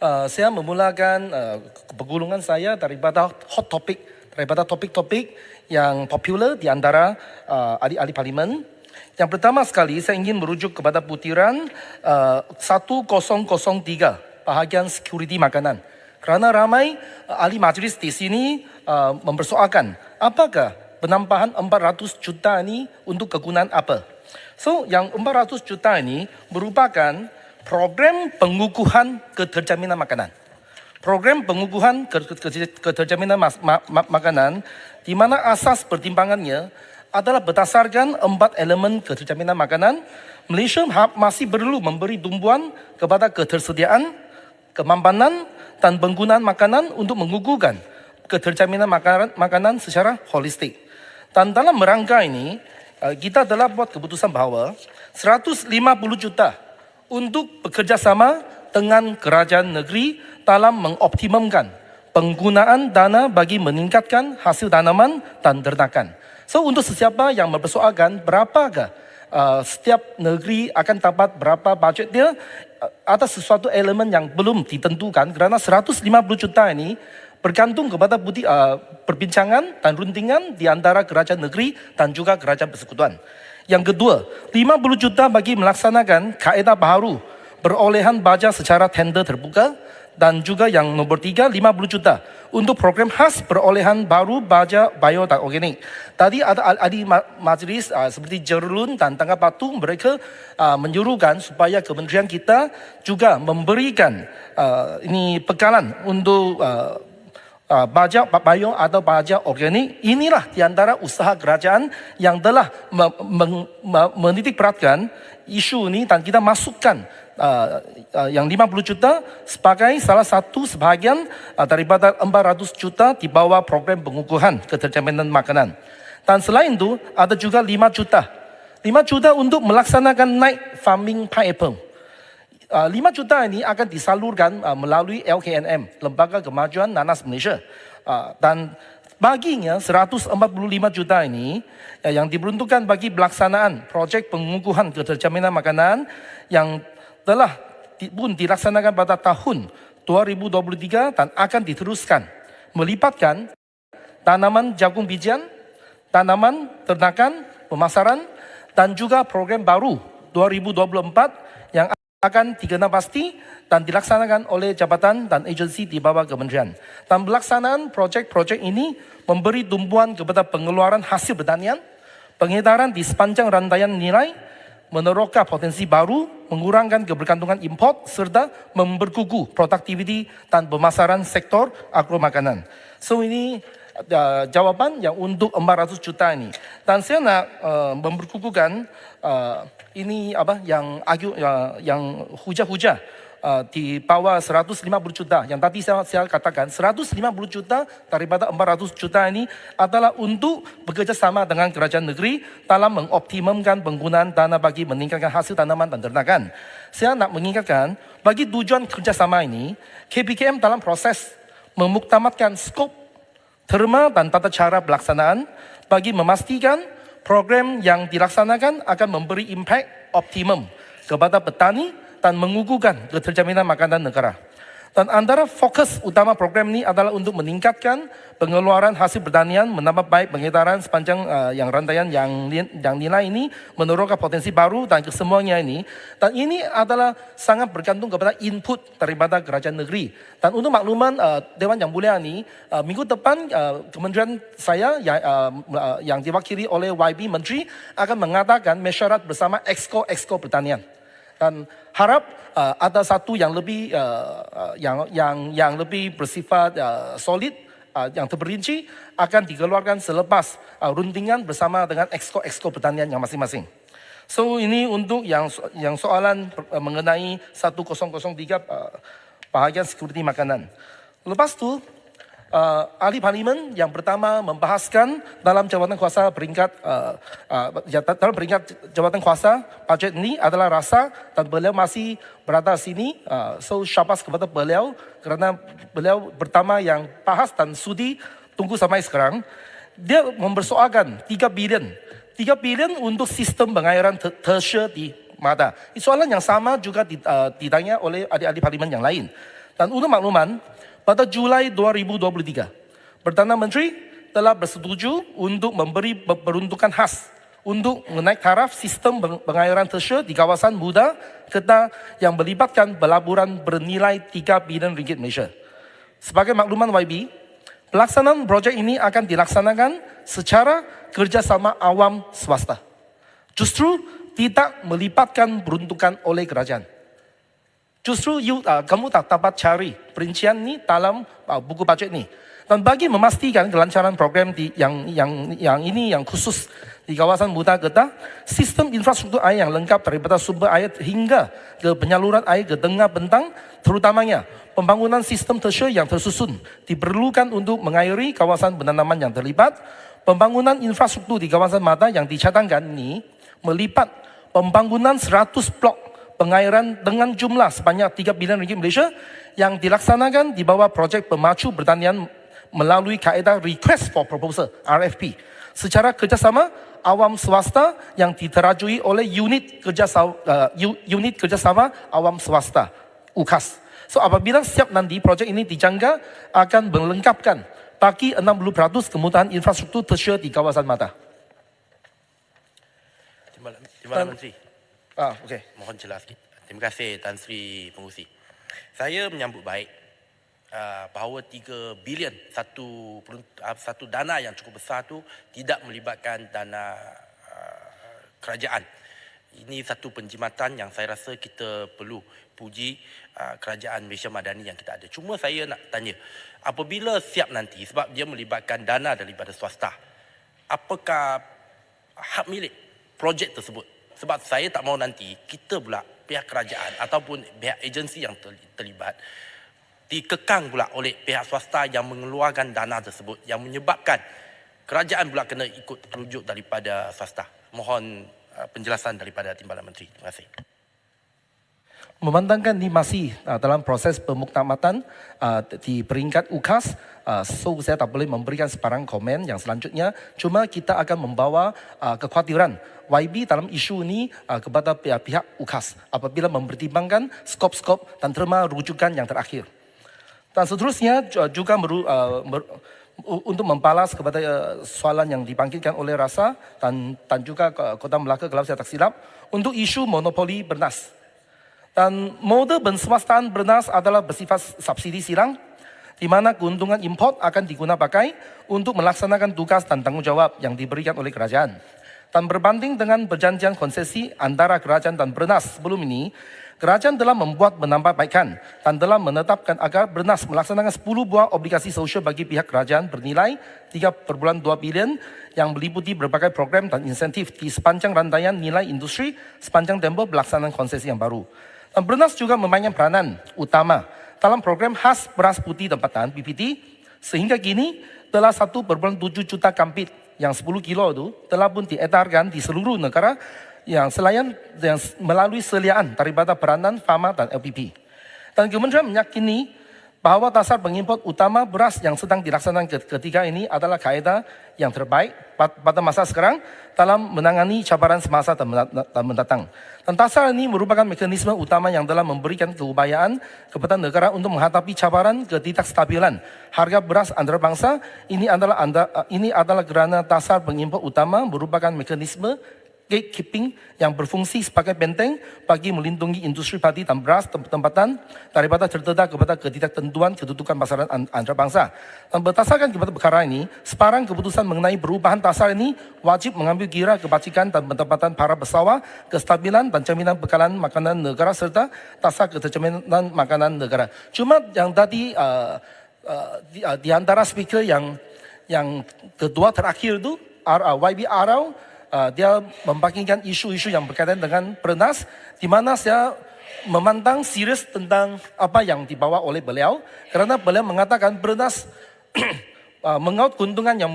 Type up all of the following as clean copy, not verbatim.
Saya memulakan pergulungan saya daripada hot topic, daripada topik-topik yang popular di antara ahli-ahli parlimen. Yang pertama sekali saya ingin merujuk kepada butiran 1003 bahagian security makanan. Kerana ramai ahli majlis di sini mempersoalkan apakah penambahan 400 juta ini untuk kegunaan apa. So yang 400 juta ini merupakan program pengukuhan keterjaminan makanan. Program pengukuhan keterjaminan makanan di mana asas pertimbangannya adalah berdasarkan 4 elemen keterjaminan makanan. Malaysia masih perlu memberi tumpuan kepada ketersediaan, kemampanan dan penggunaan makanan untuk mengukuhkan keterjaminan makanan secara holistik. Dan dalam rangka ini, kita telah buat keputusan bahawa 150 juta untuk bekerjasama dengan kerajaan negeri dalam mengoptimumkan penggunaan dana bagi meningkatkan hasil tanaman dan ternakan. So untuk sesiapa yang mempersoalkan berapakah setiap negeri akan dapat berapa bajet dia, ada sesuatu elemen yang belum ditentukan kerana 150 juta ini bergantung kepada perbincangan dan rundingan di antara kerajaan negeri dan juga kerajaan persekutuan. Yang kedua, 50 juta bagi melaksanakan kaedah baharu perolehan baja secara tender terbuka. Dan juga yang nombor 3, 50 juta untuk program khas perolehan baru baja bio dan organik. Tadi ada ahli majlis seperti Jerulun dan Tangga Batu, mereka menyuruhkan supaya kementerian kita juga memberikan ini bekalan untuk baja bio atau baja organik. Inilah di antara usaha kerajaan yang telah menitik beratkan isu ini dan kita masukkan yang 50 juta sebagai salah satu sebahagian daripada 400 juta di bawah program pengukuhan keterjaminan makanan. Dan selain itu ada juga 5 juta. 5 juta untuk melaksanakan night farming pineapple. 5 juta ini akan disalurkan melalui LKNM, Lembaga Kemajuan Nanas Malaysia. Dan baginya 145 juta ini yang diperuntukkan bagi pelaksanaan projek pengukuhan keterjaminan makanan yang telah pun dilaksanakan pada tahun 2023 dan akan diteruskan melibatkan tanaman jagung bijian, tanaman ternakan, pemasaran dan juga program baru 2024 yang akan dikenal pasti dan dilaksanakan oleh jabatan dan agensi di bawah kementerian. Dan pelaksanaan projek-projek ini memberi tumpuan kepada pengeluaran hasil pertanian, pengedaran di sepanjang rantaian nilai, meneroka potensi baru, mengurangkan kebergantungan import serta memperkukuh produktiviti dan pemasaran sektor agromakanan. So ini jawapan yang untuk 400 juta ini. Dan saya nak memperkukuhkan ini apa yang hujah-hujah di bawah 150 juta. Yang tadi saya katakan 150 juta daripada 400 juta ini adalah untuk bekerjasama dengan kerajaan negeri dalam mengoptimumkan penggunaan dana bagi meningkatkan hasil tanaman dan ternakan. Saya nak mengingatkan bagi tujuan kerjasama ini, KPKM dalam proses memuktamadkan skop, terma dan tata cara pelaksanaan bagi memastikan program yang dilaksanakan akan memberi impak optimum kepada petani dan mengukuhkan keterjaminan makanan negara. Dan antara fokus utama program ini adalah untuk meningkatkan pengeluaran hasil pertanian, menambah baik pengedaran sepanjang yang rantaian yang nilai ini, meneroka potensi baru dan kesemuanya ini. Dan ini adalah sangat bergantung kepada input daripada kerajaan negeri. Dan untuk makluman Dewan Yang Mulia ini, minggu depan kementerian saya yang diwakili oleh YB Menteri akan mengadakan mesyuarat bersama exco pertanian. Dan harap ada satu yang lebih yang lebih bersifat solid, yang terperinci akan dikeluarkan selepas rundingan bersama dengan exco pertanian yang masing-masing. So ini untuk yang soalan mengenai 1003 bahagian security makanan. Lepas tu ahli parlimen yang pertama membahaskan dalam jawatan kuasa peringkat dalam peringkat jawatan kuasa bajet ini adalah Rasa, dan beliau masih berada di sini. So syabas kepada beliau kerana beliau pertama yang bahas dan sudi tunggu sampai sekarang. Dia mempersoalkan 3 bilion untuk sistem pengairan tersier di Mada. Soalan yang sama juga ditanya oleh ahli-ahli parlimen yang lain. Dan untuk makluman, pada Julai 2023, Perdana Menteri telah bersetuju untuk memberi peruntukan khas untuk menaik taraf sistem pengairan tersier di kawasan Muda Kedah yang melibatkan pelaburan bernilai 3 bilion ringgit Malaysia. Sebagai makluman YB, pelaksanaan projek ini akan dilaksanakan secara kerjasama awam swasta. Justru tidak melibatkan peruntukan oleh kerajaan. Justru kamu tak dapat cari perincian ni dalam buku bajet ni. Dan bagi memastikan kelancaran program yang ini yang khusus di kawasan Muda Kedah, sistem infrastruktur air yang lengkap daripada sumber air hingga ke penyaluran air ke tengah bentang, terutamanya pembangunan sistem tersier yang tersusun diperlukan untuk mengairi kawasan penanaman yang terlibat. Pembangunan infrastruktur di kawasan Mata yang dicadangkan ini melipat pembangunan 100 blok pengairan dengan jumlah sebanyak 3 bilion ringgit Malaysia yang dilaksanakan di bawah projek pemacu pertanian melalui kaedah Request for Proposal (RFP) secara kerjasama awam swasta yang diterajui oleh unit kerjasama awam swasta (UKAS). So apabila siap nanti projek ini dijangka akan melengkapkan bagi 60% kemudahan infrastruktur tersier di kawasan Mata. Timbalan Menteri. Okey. Mohon jelas sikit. Terima kasih Tan Sri Pengurusi. Saya menyambut baik bahawa 3 bilion satu dana yang cukup besar tu tidak melibatkan dana kerajaan. Ini satu penjimatan yang saya rasa kita perlu puji kerajaan Malaysia Madani yang kita ada. Cuma saya nak tanya, apabila siap nanti sebab dia melibatkan dana daripada swasta, apakah hak milik projek tersebut? Sebab saya tak mahu nanti kita pula pihak kerajaan ataupun pihak agensi yang terlibat dikekang pula oleh pihak swasta yang mengeluarkan dana tersebut yang menyebabkan kerajaan pula kena ikut terujuk daripada swasta. Mohon penjelasan daripada Timbalan Menteri. Terima kasih. Memandangkan ini masih dalam proses pemuktamatan di peringkat UKAS, so saya tak boleh memberikan sebarang komen yang selanjutnya. Cuma kita akan membawa kekhawatiran YB dalam isu ini kepada pihak UKAS apabila mempertimbangkan skop-skop dan terma rujukan yang terakhir. Dan seterusnya juga untuk membalas kepada soalan yang dibangkitkan oleh Rasa dan juga Kota Melaka kalau saya tak silap untuk isu monopoli bernas. Dan model penswastaan bernas adalah bersifat subsidi silang di mana keuntungan import akan digunakan pakai untuk melaksanakan tugas dan tanggungjawab yang diberikan oleh kerajaan. Dan berbanding dengan perjanjian konsesi antara kerajaan dan bernas sebelum ini, kerajaan telah membuat penambahbaikan dan telah menetapkan agar bernas melaksanakan 10 buah obligasi sosial bagi pihak kerajaan bernilai 3.2 bilion yang meliputi berbagai program dan insentif di sepanjang rantaian nilai industri sepanjang tempoh pelaksanaan konsesi yang baru. Dan bernas juga memainkan peranan utama dalam program khas beras putih tempatan PPT sehingga kini telah 1.7 juta kampit yang 10 kilo itu telah pun diedarkan di seluruh negara yang selain yang melalui seliaan daripada peranan Pharma dan LPP. Dan Kementerian meyakini bahawa dasar pengimport utama beras yang sedang dilaksanakan ketiga ini adalah kaedah yang terbaik pada masa sekarang dalam menangani cabaran semasa dan mendatang. Dan dasar ini merupakan mekanisme utama yang dalam memberikan keupayaan kepada negara untuk menghadapi cabaran ketidakstabilan harga beras antarabangsa. Ini adalah kerana dasar pengimport utama merupakan mekanisme gatekeeping yang berfungsi sebagai benteng bagi melindungi industri padi dan beras tempatan daripada terdedah kepada ketidaktentuan kedudukan pasaran antarabangsa. Dan berdasarkan kepada perkara ini, sebarang keputusan mengenai perubahan dasar ini wajib mengambil kira kebajikan dan pendapatan para pesawat, kestabilan dan jaminan bekalan makanan negara serta dasar keterjaminan makanan negara. Cuma yang tadi di antara speaker yang kedua terakhir itu YB Arau, dia membangkitkan isu-isu yang berkaitan dengan bernas, di mana saya memandang serius tentang apa yang dibawa oleh beliau, kerana beliau mengatakan bernas mengaut keuntungan yang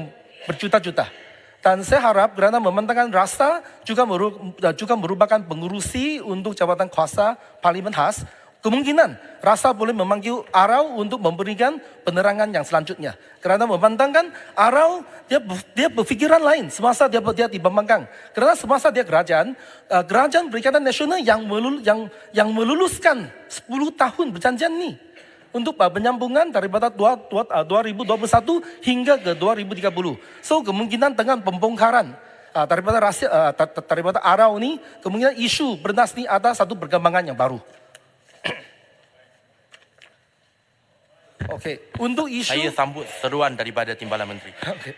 berjuta-juta. Dan saya harap kerana memandangkan Rasa juga merupakan pengurusi untuk jabatan kuasa Parlimen khas, kemungkinan Rasa boleh memanggil Arau untuk memberikan penerangan yang selanjutnya. Kerana memandangkan Arau, dia berfikiran lain semasa dia di Bambangkang. Kerana semasa dia kerajaan Perikatan Nasional yang meluluskan 10 tahun perjanjian ni. untuk penyambungan daripada 2021 hingga ke 2030. So kemungkinan dengan pembongkaran daripada Arau ini, kemungkinan isu bernas ini ada satu perkembangan yang baru. Okey, untuk isu Saya sambut seruan daripada Timbalan Menteri. okay.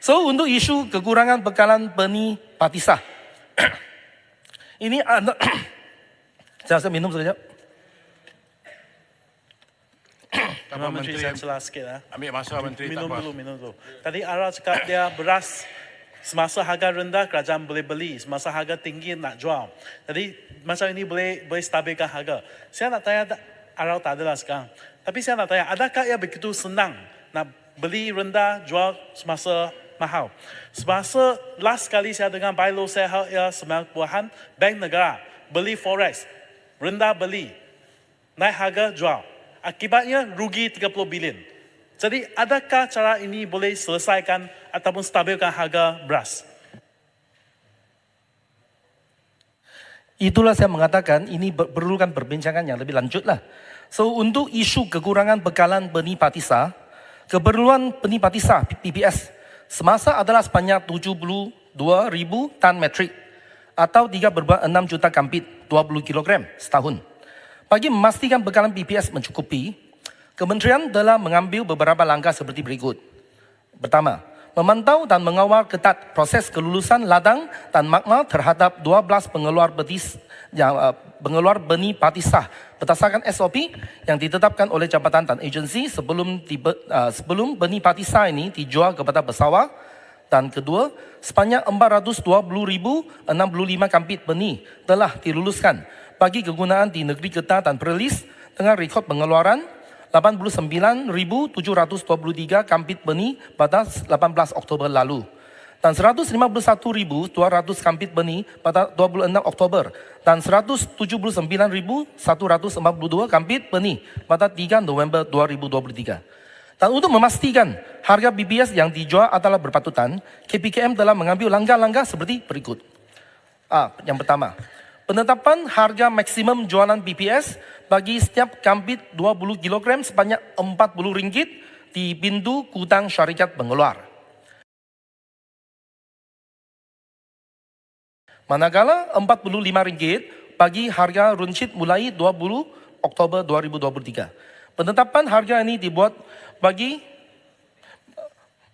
So untuk isu kekurangan bekalan benih patisah. Ini ada saya minum sekejap. Tuan Menteri saya celah sikit lah. Ambil masa Menteri tak apa. Minum dulu. Tadi Ara cakap dia beras semasa harga rendah kerajaan boleh beli, semasa harga tinggi nak jual. Jadi macam ini boleh stabilkan harga. Saya nak tanya, Ara tak adalah sekarang. Tapi saya nak tanya, adakah ia begitu senang nak beli rendah, jual semasa mahal? Semasa last kali saya dengar bylaw saya ia 90-an, Bank Negara beli forex, rendah beli, naik harga jual. Akibatnya rugi 30 bilion. Jadi adakah cara ini boleh selesaikan ataupun stabilkan harga beras? Itulah saya mengatakan ini perlukan perbincangan yang lebih lanjut lah. So untuk isu kekurangan bekalan benih patisah, keperluan benih patisah PPS semasa adalah sebanyak 72,000 tan metrik atau 3,6 juta kampit 20 kg setahun. Bagi memastikan bekalan PPS mencukupi, Kementerian telah mengambil beberapa langkah seperti berikut. Pertama, memantau dan mengawal ketat proses kelulusan ladang dan makmal terhadap 12 pengeluar benih patisah berdasarkan SOP yang ditetapkan oleh jabatan dan agensi sebelum benih patisah ini dijual kepada pesawat. Dan kedua, sebanyak 420,065 kampit benih telah diluluskan bagi kegunaan di negeri Kedah dan Perlis dengan rekod pengeluaran 89,723 kampit benih pada 18 Oktober lalu dan 151,200 kampit benih pada 26 Oktober dan 179,142 kampit benih pada 3 November 2023. Dan untuk memastikan harga BBS yang dijual adalah berpatutan, KPKM telah mengambil langkah-langkah seperti berikut. Yang pertama, penetapan harga maksimum jualan BPS bagi setiap kampit 20 kg sebanyak RM40 di pintu gudang syarikat pengeluar. Manakala RM45 bagi harga runcit mulai 20 Oktober 2023. Penetapan harga ini dibuat bagi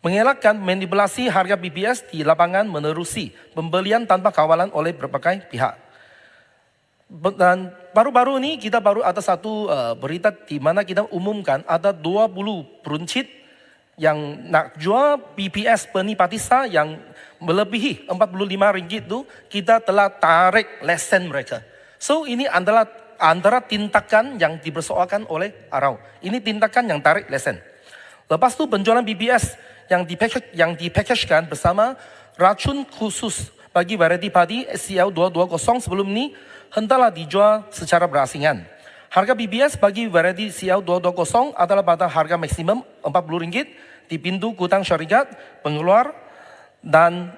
mengelakkan manipulasi harga BPS di lapangan menerusi pembelian tanpa kawalan oleh berbagai pihak. Dan baru-baru ini kita baru ada satu berita di mana kita umumkan ada 20 peruncit yang nak jual BPS benih patisah yang melebihi RM45 itu, kita telah tarik lesen mereka. So ini adalah antara tindakan yang dipersoalkan oleh Arau. Ini tindakan yang tarik lesen. Lepas tu penjualan BPS yang dipakejkan bersama racun khusus bagi varieti padi SCL 220 sebelum ini hendaklah dijual secara berasingan. Harga BPS bagi varieti CL 220 adalah pada harga maksimum RM40 di pintu gudang syarikat pengeluar dan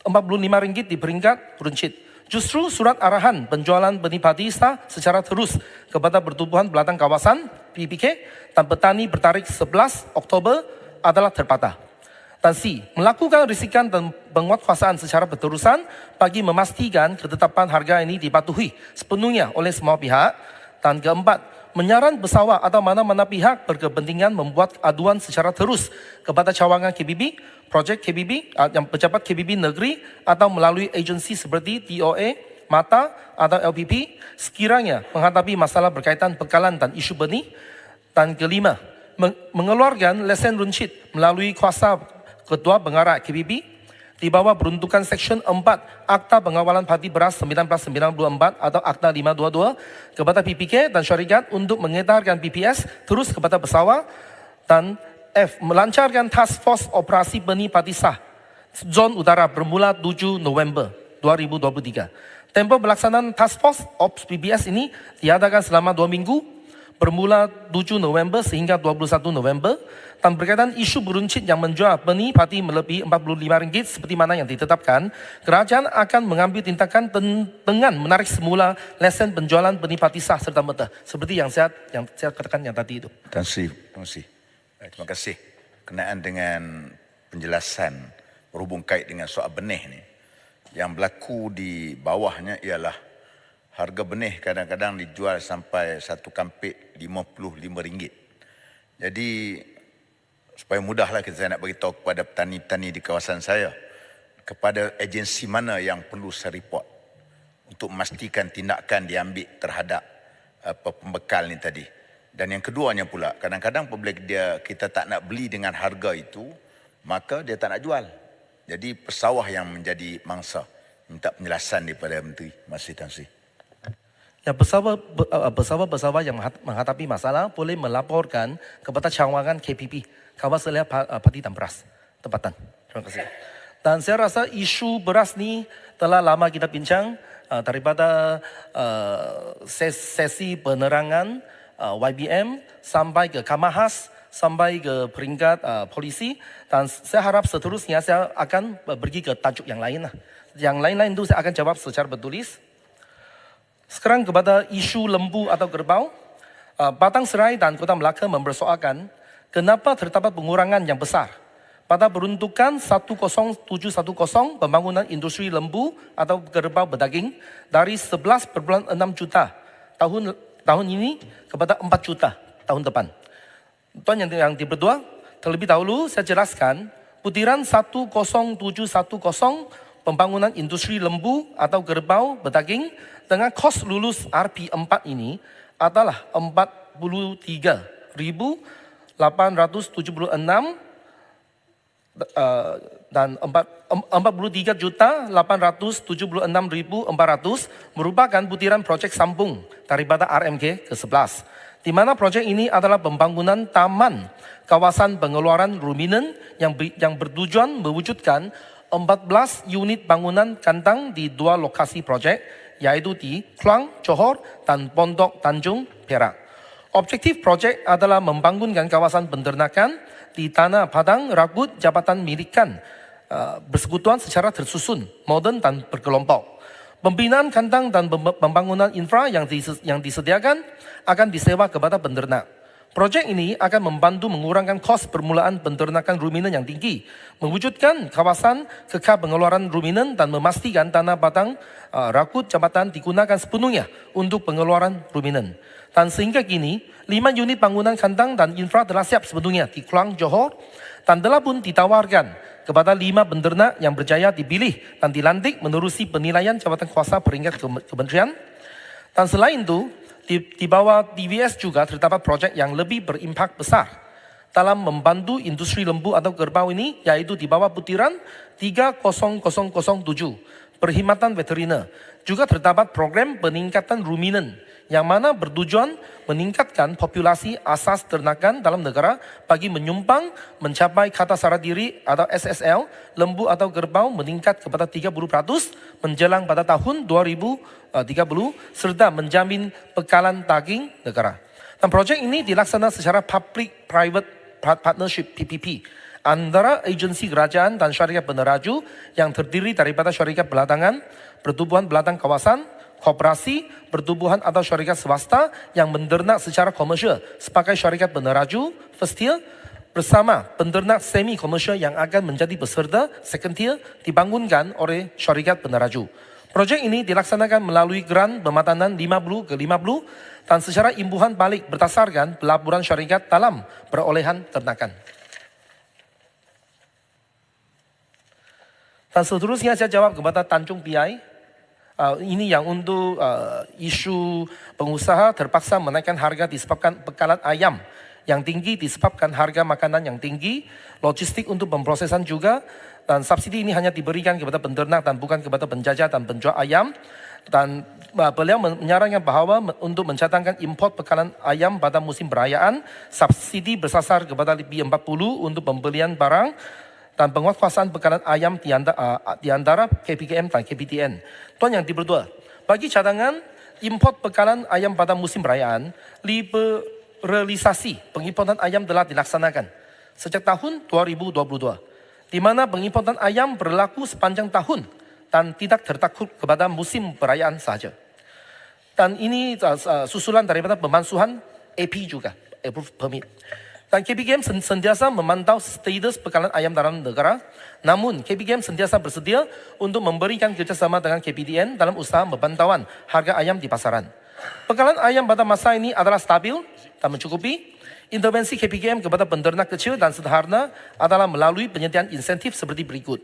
RM45 di peringkat peruncit. Justru surat arahan penjualan benih padi secara terus kepada pertumbuhan belakang kawasan PPK dan petani bertarikh 11 Oktober adalah terpatah. Dan C. Melakukan risikan dan penguatkuasaan secara berterusan bagi memastikan ketetapan harga ini dipatuhi sepenuhnya oleh semua pihak. Dan keempat, menyaran pesawat atau mana-mana pihak berkepentingan membuat aduan secara terus kepada cawangan KBB, projek KBB, yang pejabat KBB negeri atau melalui agensi seperti TOA, MATA atau LPP sekiranya menghadapi masalah berkaitan bekalan dan isu benih. Dan kelima, mengeluarkan lesen runcit melalui kuasa Ketua Pengarah KBB di bawah peruntukan Seksyen 4 Akta Pengawalan Padi Beras 1994 atau Akta 522 kepada PPK dan syarikat untuk mengedarkan BPS terus kepada pesawat. Dan F. Melancarkan Task Force Operasi Benih Patisah Zon Utara bermula 7 November 2023. Tempoh pelaksanaan Task Force Ops BPS ini diadakan selama 2 minggu. bermula 7 November sehingga 21 November dan berkaitan isu beruncit yang menjual benih padi melebihi RM45 seperti mana yang ditetapkan, kerajaan akan mengambil tindakan dengan menarik semula lesen penjualan benih padi sah serta merta seperti yang saya katakan yang tadi itu. Tan Sri, terima kasih kenaan dengan penjelasan berhubung kait dengan soal benih ni. Yang berlaku di bawahnya ialah harga benih kadang-kadang dijual sampai satu kampik RM55. Jadi supaya mudahlah saya nak beritahu kepada petani-petani di kawasan saya, kepada agensi mana yang perlu saya report untuk memastikan tindakan diambil terhadap pembekal ni tadi. Dan yang keduanya pula, kadang-kadang apabila kita tak nak beli dengan harga itu, maka dia tak nak jual. Jadi pesawah yang menjadi mangsa. Minta penjelasan daripada Menteri. Terima kasih Tan Sri. Ya, pesawat yang menghadapi masalah boleh melaporkan kepada cawangan KPP, Kawasan Selia Padi dan Beras tempatan. Terima kasih. Dan saya rasa isu beras ni telah lama kita bincang daripada sesi penerangan YBM sampai ke Kamahas, sampai ke peringkat polisi, dan saya harap seterusnya saya akan pergi ke tajuk yang lain. Yang lain-lain itu saya akan jawab secara bertulis. Sekarang kepada isu lembu atau kerbau, Batang Serai dan Kota Melaka mempersoalkan kenapa terdapat pengurangan yang besar pada peruntukan 10710 pembangunan industri lembu atau kerbau berdaging dari 11,6 juta tahun ini kepada 4 juta tahun depan. Tuan yang berdua, terlebih dahulu saya jelaskan putiran 10710 pembangunan industri lembu atau kerbau berdaging dengan kos lulus RP4 ini adalah 43.876 dan 43.876.400 merupakan putiran projek sambung daripada RMK ke-11. Di mana projek ini adalah pembangunan taman kawasan pengeluaran ruminan yang bertujuan mewujudkan 14 unit bangunan kandang di 2 lokasi projek, yaitu di Klang, Johor dan Pondok Tanjung, Perak. Objektif projek adalah membangunkan kawasan penternakan di tanah padang ragut jabatan milikan bersekutuan secara tersusun, moden dan berkelompok. Pembinaan kandang dan pembangunan infra yang disediakan akan disewa kepada penternak. Projek ini akan membantu mengurangkan kos permulaan penternakan ruminan yang tinggi, mewujudkan kawasan kekal pengeluaran ruminan dan memastikan tanah padang rakut jabatan digunakan sepenuhnya untuk pengeluaran ruminan. Dan sehingga kini, 5 unit bangunan kandang dan infra telah siap sepenuhnya di Klang, Johor, dan telah pun ditawarkan kepada 5 penternak yang berjaya dipilih dan dilantik menerusi penilaian jabatan kuasa peringkat kementerian. Dan selain itu, di bawah DVS juga terdapat projek yang lebih berimpak besar dalam membantu industri lembu atau kerbau ini, yaitu di bawah putiran 30007, perkhidmatan veteriner. Juga terdapat program peningkatan ruminan yang mana bertujuan meningkatkan populasi asas ternakan dalam negara bagi menyumbang mencapai kata syarat diri atau SSL lembu atau kerbau meningkat kepada 30% menjelang pada tahun 2030 serta menjamin bekalan daging negara. Dan projek ini dilaksanakan secara public-private partnership PPP antara agensi kerajaan dan syarikat peneraju yang terdiri daripada syarikat beladangan, pertubuhan beladang kawasan, koperasi, pertubuhan atau syarikat swasta yang menternak secara komersial sebagai syarikat peneraju first tier bersama penternak semi komersial yang akan menjadi peserta second tier dibangunkan oleh syarikat peneraju. Projek ini dilaksanakan melalui grant pematanan 50/50 dan secara imbuhan balik berdasarkan pelaburan syarikat dalam perolehan ternakan. Dan seterusnya saya jawab kepada Tanjung Piai. Ini yang untuk isu pengusaha terpaksa menaikkan harga disebabkan bekalan ayam yang tinggi, disebabkan harga makanan yang tinggi, logistik untuk pemprosesan juga, dan subsidi ini hanya diberikan kepada penternak dan bukan kepada penjajah dan penjual ayam. Dan beliau menyarankan bahawa untuk mencadangkan import bekalan ayam pada musim perayaan, subsidi bersasar kepada lebih 40 untuk pembelian barang dan penguatkuasaan bekalan ayam di antara KPKM dan KPTN. Tuan yang berdua, bagi cadangan import bekalan ayam pada musim perayaan, realisasi pengimportan ayam telah dilaksanakan sejak tahun 2022, di mana pengimportan ayam berlaku sepanjang tahun dan tidak tertakluk kepada musim perayaan sahaja. Dan ini susulan daripada pemansuhan AP juga, Approved Permit. Dan KPKM sentiasa memantau status bekalan ayam dalam negara. Namun, KPKM sentiasa bersedia untuk memberikan kerjasama dengan KPDN dalam usaha pemantauan harga ayam di pasaran. Bekalan ayam pada masa ini adalah stabil dan mencukupi. Intervensi KPKM kepada penternak kecil dan sederhana adalah melalui penyediaan insentif seperti berikut.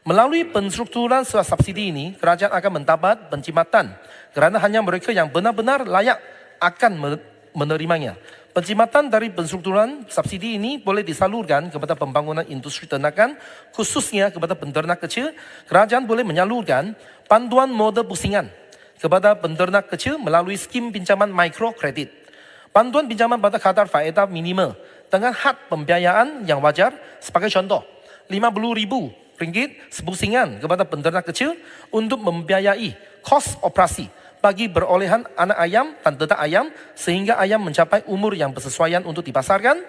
Melalui penstrukturan subsidi ini, kerajaan akan mendapat penjimatan kerana hanya mereka yang benar-benar layak akan menerimanya. Penjimatan dari penstrukturan subsidi ini boleh disalurkan kepada pembangunan industri ternakan, khususnya kepada penternak kecil. Kerajaan boleh menyalurkan panduan modal pusingan kepada penternak kecil melalui skim pinjaman mikrokredit. Panduan pinjaman pada kadar faedah minimal dengan had pembiayaan yang wajar. Sebagai contoh, RM50,000 sepusingan kepada penternak kecil untuk membiayai kos operasi bagi berolehan anak ayam dan detak ayam sehingga ayam mencapai umur yang bersesuaian untuk dipasarkan.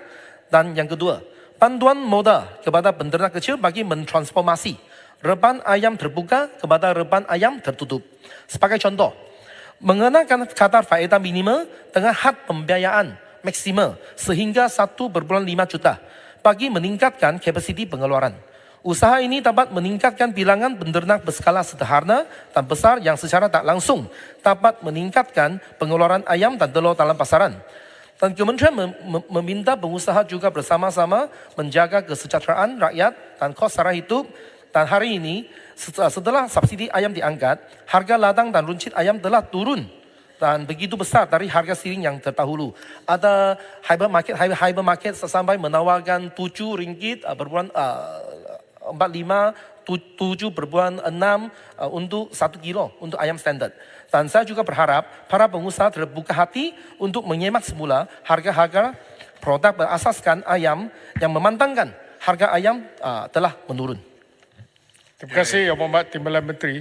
Dan yang kedua, panduan modal kepada penternak kecil bagi mentransformasi reban ayam terbuka kepada reban ayam tertutup. Sebagai contoh, mengenakan kadar faedah minimal dengan had pembiayaan maksimal sehingga 1,5 juta bagi meningkatkan kapasiti pengeluaran. Usaha ini dapat meningkatkan bilangan penternak berskala sederhana dan besar yang secara tak langsung dapat meningkatkan pengeluaran ayam dan telur dalam pasaran. Dan Kementerian meminta pengusaha juga bersama-sama menjaga kesejahteraan rakyat dan kos sara hidup. Dan hari ini, setelah subsidi ayam diangkat, harga ladang dan runcit ayam telah turun dan begitu besar dari harga siring yang terdahulu. Ada hypermarket sampai menawarkan RM7 berbulan 7,6 untuk 1 kilo untuk ayam standard. Dan saya juga berharap para pengusaha terbuka hati untuk menyemak semula harga-harga produk berasaskan ayam yang memantangkan harga ayam telah menurun. Terima kasih Yang Berhormat Timbalan Menteri.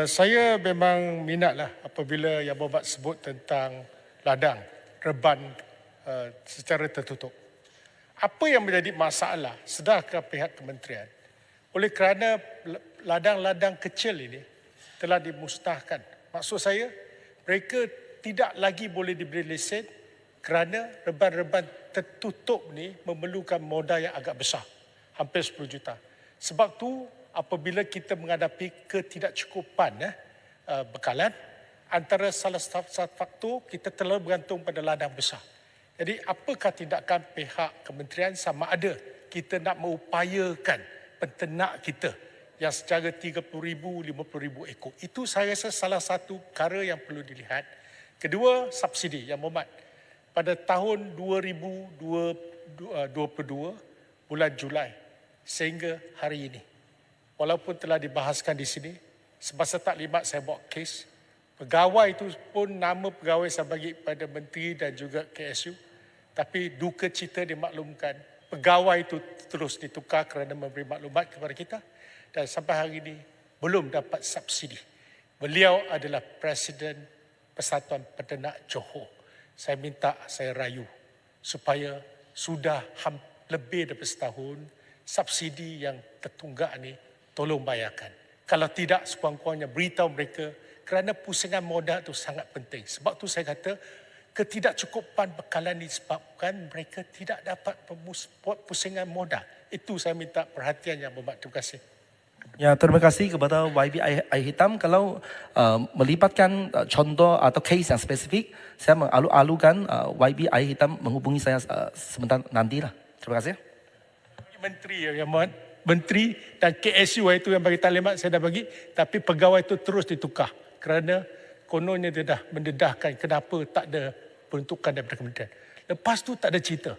Saya memang minatlah apabila Yang Berhormat sebut tentang ladang, reban secara tertutup. Apa yang menjadi masalah sedarkah pihak kementerian? Oleh kerana ladang-ladang kecil ini telah dimusnahkan. Maksud saya, mereka tidak lagi boleh diberi lesen kerana reban-reban tertutup ni memerlukan modal yang agak besar. Hampir 10 juta. Sebab tu apabila kita menghadapi ketidakcukupan bekalan, antara salah satu faktor kita terlalu bergantung pada ladang besar. Jadi apakah tindakan pihak kementerian sama ada kita nak mengupayakan penternak kita yang secara 30,000, 50,000 ekor. Itu saya rasa salah satu perkara yang perlu dilihat. Kedua, subsidi Yang Berhormat. Pada tahun 2022, bulan Julai sehingga hari ini, walaupun telah dibahaskan di sini, semasa taklimat saya bawa kes, pegawai itu pun nama pegawai saya bagi pada menteri dan juga KSU, tapi duka cita dimaklumkan, pegawai itu terus ditukar kerana memberi maklumat kepada kita dan sampai hari ini belum dapat subsidi. Beliau adalah Presiden Persatuan Peternak Johor. Saya minta, saya rayu supaya sudah lebih daripada setahun subsidi yang tertunggak ni tolong bayarkan. Kalau tidak, sekurang-kurangnya beritahu mereka kerana pusingan modal itu sangat penting. Sebab tu saya kata ketidakcukupan bekalan disebabkan mereka tidak dapat pusingan modal. Itu saya minta perhatian Yang Berhormat. Terima kasih. Ya, terima kasih kepada YB Air Hitam. Kalau melibatkan contoh atau case yang spesifik, saya mengalu-alukan YB Air Hitam menghubungi saya sebentar nantilah. Terima kasih. Menteri Yang Berhormat, Menteri dan KSU itu yang bagi talimat saya dah bagi, tapi pegawai itu terus ditukar kerana kononnya dia dah mendedahkan kenapa tak ada peruntukan daripada kementerian. Lepas tu tak ada cerita.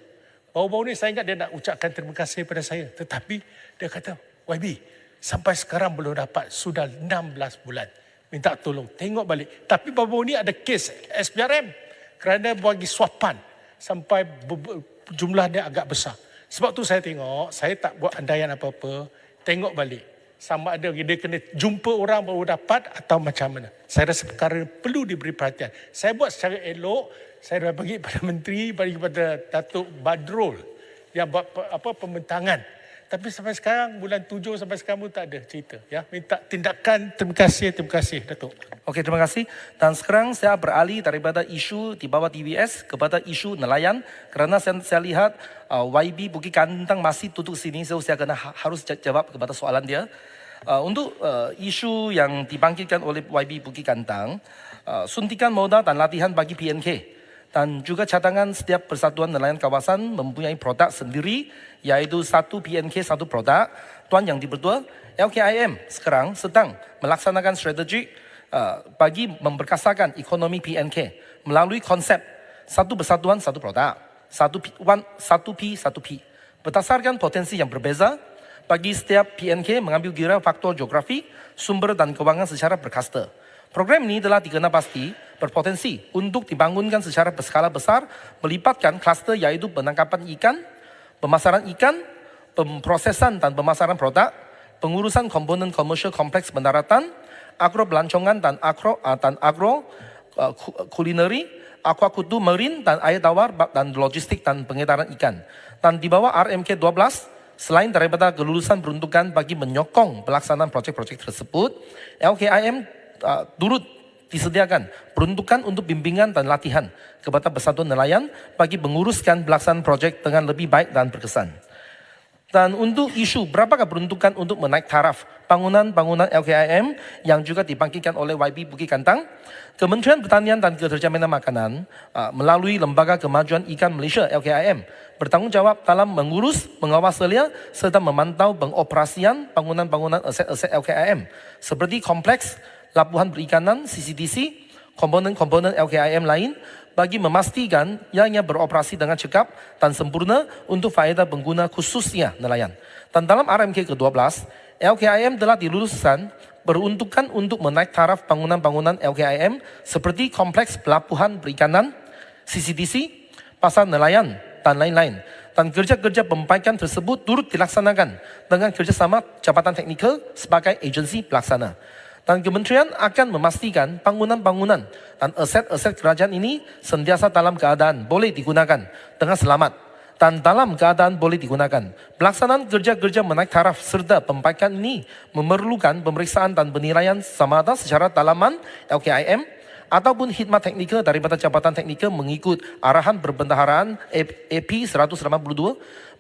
Baru-baru ni saya ingat dia nak ucapkan terima kasih pada saya. Tetapi dia kata, YB, sampai sekarang belum dapat. Sudah 16 bulan. Minta tolong. Tengok balik. Tapi baru-baru ni ada kes SPRM. Kerana bagi suapan. Sampai jumlah dia agak besar. Sebab tu saya tengok, saya tak buat andaian apa-apa. Tengok balik. sama ada dia kena jumpa orang baru dapat atau macam mana. Saya rasa perkara perlu diberi perhatian. Saya buat secara elok, saya dah bagi pada menteri, bagi kepada Datuk Badrul yang buat pembentangan. Tapi sampai sekarang, bulan 7 sampai sekarang pun tak ada cerita. Ya, minta tindakan. Terima kasih Datuk. Okey, terima kasih. Dan sekarang saya beralih daripada isu di bawah TVS kepada isu nelayan. Kerana saya lihat YB Bukit Kantang masih duduk sini, so saya kena harus jawab kepada soalan dia. Untuk isu yang dibangkitkan oleh YB Bukit Kantang, suntikan modal dan latihan bagi PNK. Dan juga cadangan setiap persatuan nelayan kawasan mempunyai produk sendiri, yaitu satu PNK, satu produk. Tuan Yang Dipertua, LKIM sekarang sedang melaksanakan strategi bagi memperkasakan ekonomi PNK melalui konsep satu persatuan, satu produk. Satu P, satu P. Berdasarkan potensi yang berbeza, bagi setiap PNK mengambil kira faktor geografi, sumber dan kewangan secara berkasta. Program ini telah dikenal pasti berpotensi untuk dibangunkan secara berskala besar, melibatkan kluster yaitu penangkapan ikan, pemasaran ikan, pemprosesan dan pemasaran produk, pengurusan komponen komersial kompleks pendaratan, agro pelancongan dan agro kulineri, aquaculture marine dan air tawar dan logistik dan pengedaran ikan. Dan di bawah RMK 12, selain daripada kelulusan peruntukan bagi menyokong pelaksanaan projek-projek tersebut, LKIM turut disediakan peruntukan untuk bimbingan dan latihan kepada persatuan nelayan bagi menguruskan pelaksanaan projek dengan lebih baik dan berkesan. Dan untuk isu berapakah peruntukan untuk menaik taraf bangunan-bangunan LKIM yang juga dibangkitkan oleh YB Bukit Kantang, Kementerian Pertanian dan Keterjaminan Makanan melalui Lembaga Kemajuan Ikan Malaysia LKIM bertanggungjawab dalam mengurus, mengawasi serta memantau pengoperasian bangunan-bangunan aset-aset LKIM seperti kompleks Labuhan Perikanan CCTC, komponen-komponen LKIM lain bagi memastikan ianya beroperasi dengan cekap dan sempurna untuk faedah pengguna khususnya nelayan. Dan dalam RMK ke-12, LKIM telah diluluskan peruntukan untuk menaik taraf bangunan-bangunan LKIM seperti kompleks pelabuhan perikanan, CCTC, pasar nelayan dan lain-lain. Dan kerja-kerja pembaikan tersebut turut dilaksanakan dengan kerjasama Jabatan Teknikal sebagai agensi pelaksana. Dan kementerian akan memastikan bangunan-bangunan dan aset-aset kerajaan ini sentiasa dalam keadaan boleh digunakan dengan selamat dan dalam keadaan boleh digunakan. Pelaksanaan kerja-kerja menaik taraf serta pembaikan ini memerlukan pemeriksaan dan penilaian sama ada secara dalaman LKIM ataupun khidmat teknikal daripada Jabatan Teknikal mengikut arahan perbendaharaan AP 182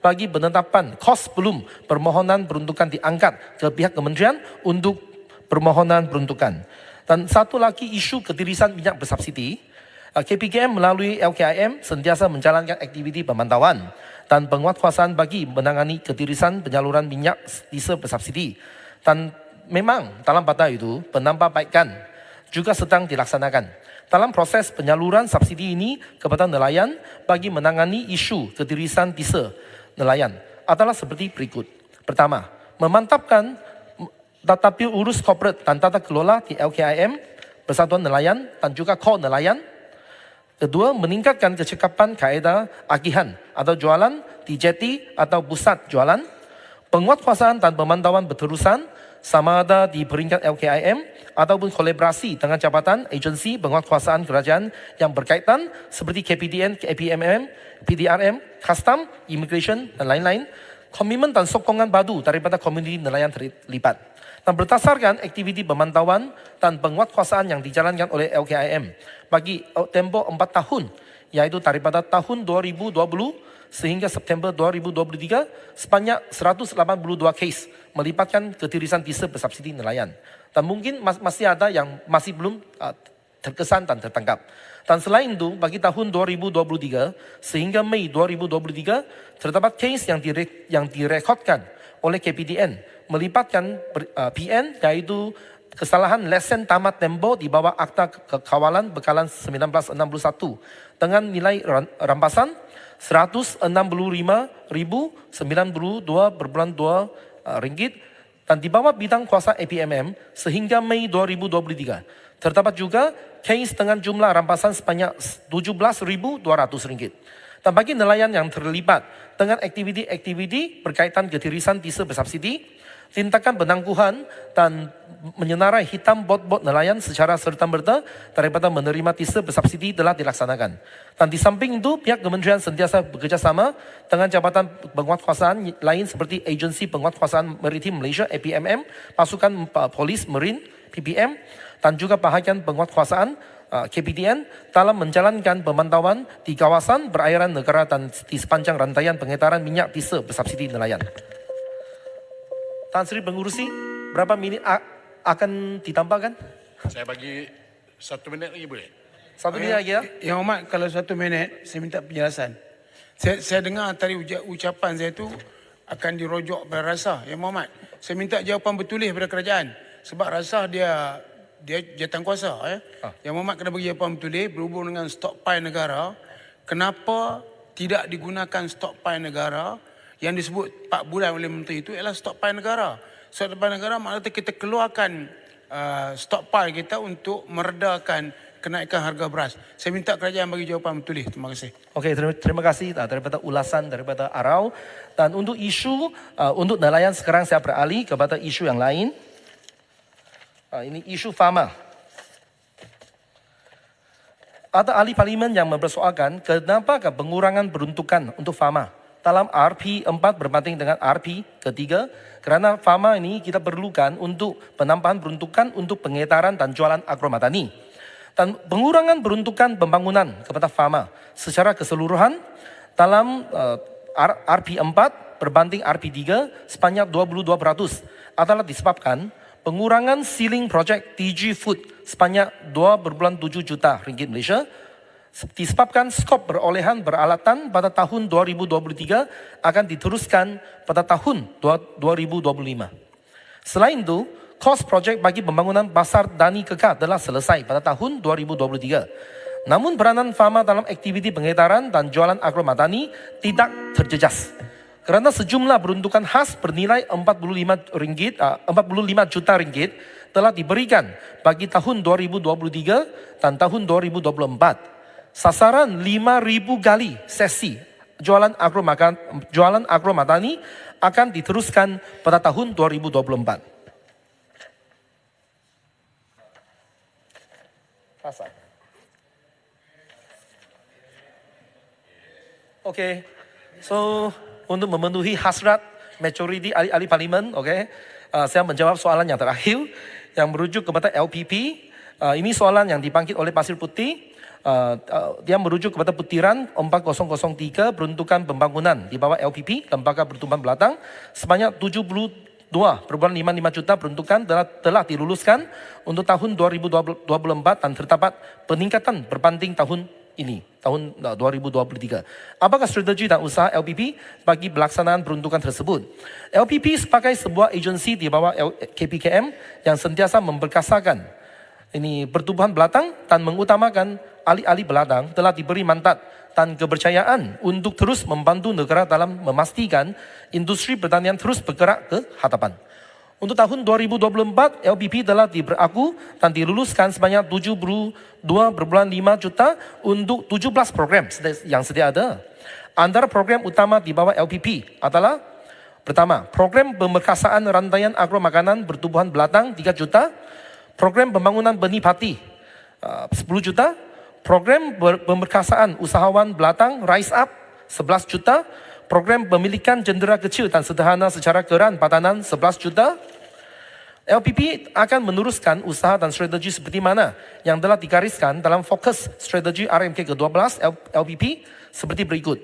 bagi penetapan kos sebelum permohonan peruntukan diangkat ke pihak kementerian untuk permohonan peruntukan. Dan satu lagi isu ketirisan minyak bersubsidi, KPKM melalui LKIM sentiasa menjalankan aktiviti pemantauan dan penguatkuasaan bagi menangani ketirisan penyaluran minyak diesel bersubsidi. Dan memang dalam pada itu penambahbaikan juga sedang dilaksanakan. Dalam proses penyaluran subsidi ini kepada nelayan bagi menangani isu ketirisan diesel nelayan adalah seperti berikut. Pertama, memantapkan tata urus korporat dan tata kelola di LKIM, Persatuan Nelayan dan juga Kor Nelayan. Kedua, meningkatkan kecekapan kaedah agihan atau jualan di jeti atau pusat jualan. Penguatkuasaan dan pemantauan berterusan sama ada di peringkat LKIM ataupun kolaborasi dengan jabatan agensi penguatkuasaan kerajaan yang berkaitan seperti KPDN, KPMM, PDRM, Custom, Immigration dan lain-lain. Komitmen dan sokongan padu daripada komuniti nelayan terlibat. Dan berdasarkan aktiviti pemantauan dan penguatkuasaan yang dijalankan oleh LKIM bagi tempoh 4 tahun, yaitu daripada tahun 2020 sehingga September 2023, sebanyak 182 kes melibatkan ketirisan diesel bersubsidi nelayan. Dan mungkin masih ada yang masih belum terkesan dan tertangkap. Dan selain itu, bagi tahun 2023 sehingga Mei 2023, terdapat kes yang direkodkan oleh KPDN melibatkan PN yaitu kesalahan lesen tamat tempo di bawah Akta Kekawalan Bekalan 1961 dengan nilai rampasan RM165.092 dan di bawah bidang kuasa APMM sehingga Mei 2023. Terdapat juga kes dengan jumlah rampasan sebanyak RM17.200. Dan bagi nelayan yang terlibat dengan aktiviti-aktiviti berkaitan ketirisan diesel bersubsidi, Tindakan penangguhan dan menyenarai hitam bot-bot nelayan secara serta-merta daripada menerima tisa bersubsidi telah dilaksanakan. Dan di samping itu, pihak kementerian sentiasa bekerjasama dengan jabatan penguatkuasaan lain seperti Agensi Penguatkuasaan Maritim Malaysia (APMM), pasukan polis Marine (PPM) dan juga bahagian penguatkuasaan KPTN dalam menjalankan pemantauan di kawasan perairan negara dan di sepanjang rantaian pengedaran minyak tisa bersubsidi nelayan. Tan Sri Pengurusi, berapa minit akan ditambahkan? Saya bagi 1 minit lagi boleh? 1 minit lagi ya? Yang Hormat, kalau 1 minit, saya minta penjelasan. Saya dengar tadi ucapan saya tu akan dirojok pada Rasah. Yang Hormat, saya minta jawapan bertulis pada kerajaan. Sebab Rasah dia jawatankuasa. Yang Hormat kena bagi jawapan bertulis berhubung dengan stockpile negara. Kenapa tidak digunakan stockpile negara yang disebut 4 bulan oleh menteri itu ialah stockpile negara. Stockpile negara maknanya kita keluarkan stockpile kita untuk meredakan kenaikan harga beras. Saya minta kerajaan bagi jawapan bertulis. Terima kasih. Okey, terima kasih daripada ulasan daripada Arau. Dan untuk isu untuk nelayan sekarang saya beralih kepada isu yang lain. Ini isu Fama. Ada ahli parlimen yang mempersoalkan kenapa pengurangan peruntukan untuk Fama dalam RP4 berbanding dengan RP ketiga, kerana Fama ini kita perlukan untuk penambahan peruntukan untuk pengedaran dan jualan agromadani. Dan pengurangan peruntukan pembangunan kepada Fama secara keseluruhan dalam RP4 berbanding RP3 sebanyak 22% adalah disebabkan pengurangan ceiling projek TG Food sebanyak 2.7 juta ringgit Malaysia, disebabkan skop perolehan peralatan pada tahun 2023 akan diteruskan pada tahun 2025. Selain itu, kos projek bagi pembangunan pasar Dani Kekar telah selesai pada tahun 2023. Namun peranan Fama dalam aktiviti pengedaran dan jualan agromadani tidak terjejas. Kerana sejumlah peruntukan khas bernilai 45 juta ringgit telah diberikan bagi tahun 2023 dan tahun 2024. Sasaran 5,000 kali sesi jualan agromadani akan diteruskan pada tahun 2024. Okey, so untuk memenuhi hasrat majoriti ahli parlimen, saya menjawab soalan yang terakhir yang merujuk kepada LPP. Ini soalan yang dibangkit oleh Pasir Putih. Dia merujuk kepada putiran 4003 peruntukan pembangunan di bawah LPP, Lembaga Pertumbuhan Belatang, sebanyak 72,55 juta peruntukan telah diluluskan untuk tahun 2024 dan terdapat peningkatan berbanding tahun ini, tahun 2023. Apakah strategi dan usaha LPP bagi pelaksanaan peruntukan tersebut? LPP sebagai sebuah agensi di bawah KPKM yang sentiasa memperkasakan pertumbuhan belatang dan mengutamakan ahli-ahli beladang telah diberi mandat dan kepercayaan untuk terus membantu negara dalam memastikan industri pertanian terus bergerak ke hadapan. Untuk tahun 2024, LPP telah diberaku dan diluluskan sebanyak 72,5 juta untuk 17 program yang sedia ada. Antara program utama di bawah LPP adalah: pertama, program pemerkasaan rantaian agromakanan bertumbuhan belatang 3 juta, program pembangunan benih padi 10 juta, program pemerkasaan usahawan belatang Rise Up 11 juta, program pemilikan jendera kecil dan sederhana secara keran padanan 11 juta. LPP akan meneruskan usaha dan strategi seperti mana yang telah digariskan dalam fokus strategi RMK ke-12 LPP seperti berikut: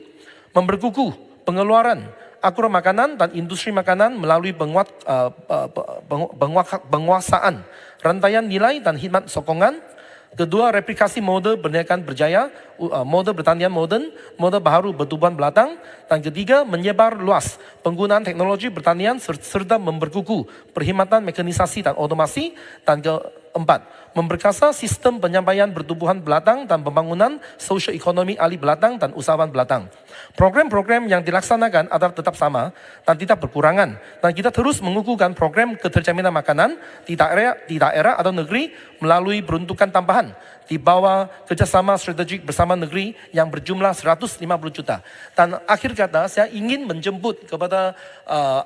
memperkukuh pengeluaran agromakanan dan industri makanan melalui penguasaan rantaian nilai dan khidmat sokongan. Kedua, replikasi model perniagaan berjaya, model pertanian moden, model baharu bertumbuhan belatang. Dan ketiga, menyebar luas penggunaan teknologi pertanian serta memperkukuh perkhidmatan mekanisasi dan otomasi. Dan keempat, memperkasa sistem penyampaian pertumbuhan belatang dan pembangunan sosioekonomi ahli belatang dan usahawan belatang. Program-program yang dilaksanakan adalah tetap sama dan tidak berkurangan. Dan kita terus mengukuhkan program keterjaminan makanan di daerah atau negeri melalui peruntukan tambahan di bawah kerjasama strategik bersama negeri yang berjumlah 150 juta. Dan akhir kata, saya ingin menjemput kepada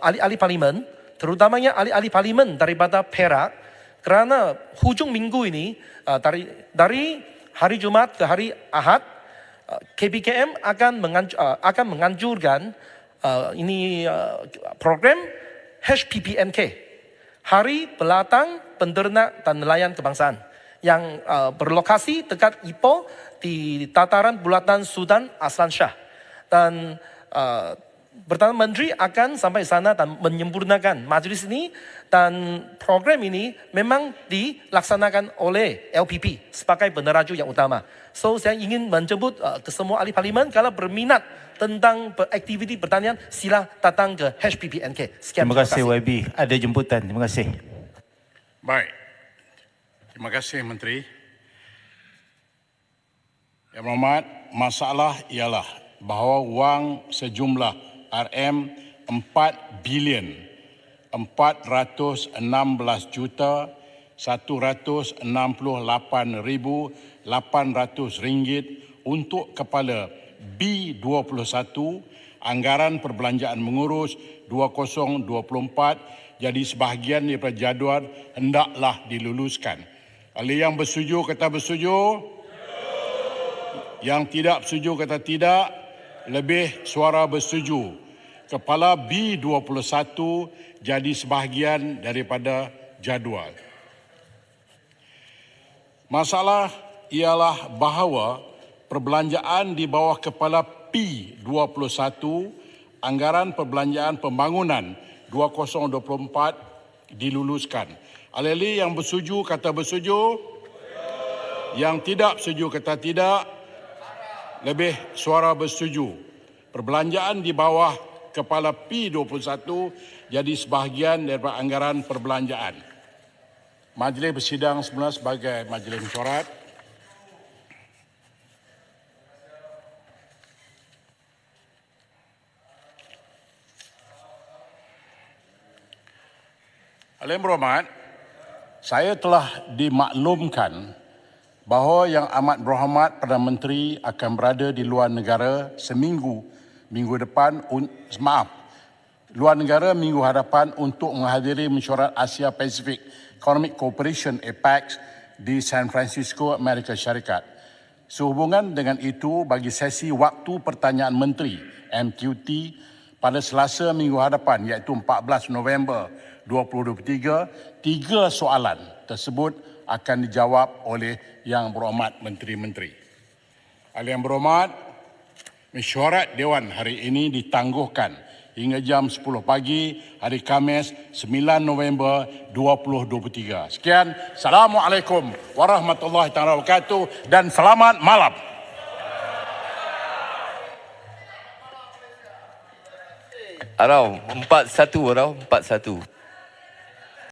ahli-ahli parlimen terutamanya ahli-ahli parlimen daripada Perak, kerana hujung minggu ini dari hari Jumat ke hari Ahad, KPKM akan menganjurkan program HPPNK, Hari Pelatang Penternak dan Nelayan Kebangsaan, yang berlokasi dekat Ipoh di dataran bulatan Sudan Aslan Shah. Dan Perdana Menteri akan sampai sana dan menyempurnakan majlis ini, dan program ini memang dilaksanakan oleh LPP sebagai peneraju yang utama. So saya ingin menjemput ke semua ahli parlimen, kalau berminat tentang aktiviti pertanian, sila datang ke HPPNK. Sekian. Terima kasih YB. Ada jemputan. Terima kasih. Baik. Terima kasih Menteri. Yang berhormat, masalah ialah bahawa wang sejumlah RM4 bilion 416 juta 168,800 ringgit untuk kepala B21 anggaran perbelanjaan mengurus 2024 jadi sebahagian daripada jadual hendaklah diluluskan. Ahli yang bersetuju kata bersetuju. Yang tidak bersetuju kata tidak. Lebih suara bersetuju. Kepala B21 jadi sebahagian daripada jadual. Masalah ialah bahawa perbelanjaan di bawah kepala P21 anggaran perbelanjaan pembangunan 2024 diluluskan. Ahli yang bersetuju kata bersetuju. Yang tidak bersetuju kata tidak. Lebih suara bersetuju. Perbelanjaan di bawah kepala P21 jadi sebahagian daripada anggaran perbelanjaan. Majlis bersidang semula sebagai majlis mesyuarat. Ahli yang berhormat, saya telah dimaklumkan bahawa Yang Amat Berhormat Perdana Menteri akan berada di luar negara minggu hadapan untuk menghadiri mesyuarat Asia Pacific Economic Cooperation APEC di San Francisco, Amerika Syarikat. Sehubungan dengan itu, bagi sesi waktu pertanyaan menteri MQT pada Selasa minggu hadapan iaitu 14 November 2023, 3 soalan tersebut akan dijawab oleh Yang Berhormat Menteri-Menteri. Ahli yang berhormat, mesyuarat Dewan hari ini ditangguhkan hingga jam 10 pagi hari Khamis 9 November 2023. Sekian, Assalamualaikum warahmatullahi wabarakatuh dan selamat malam. Arau 41 Arau 41.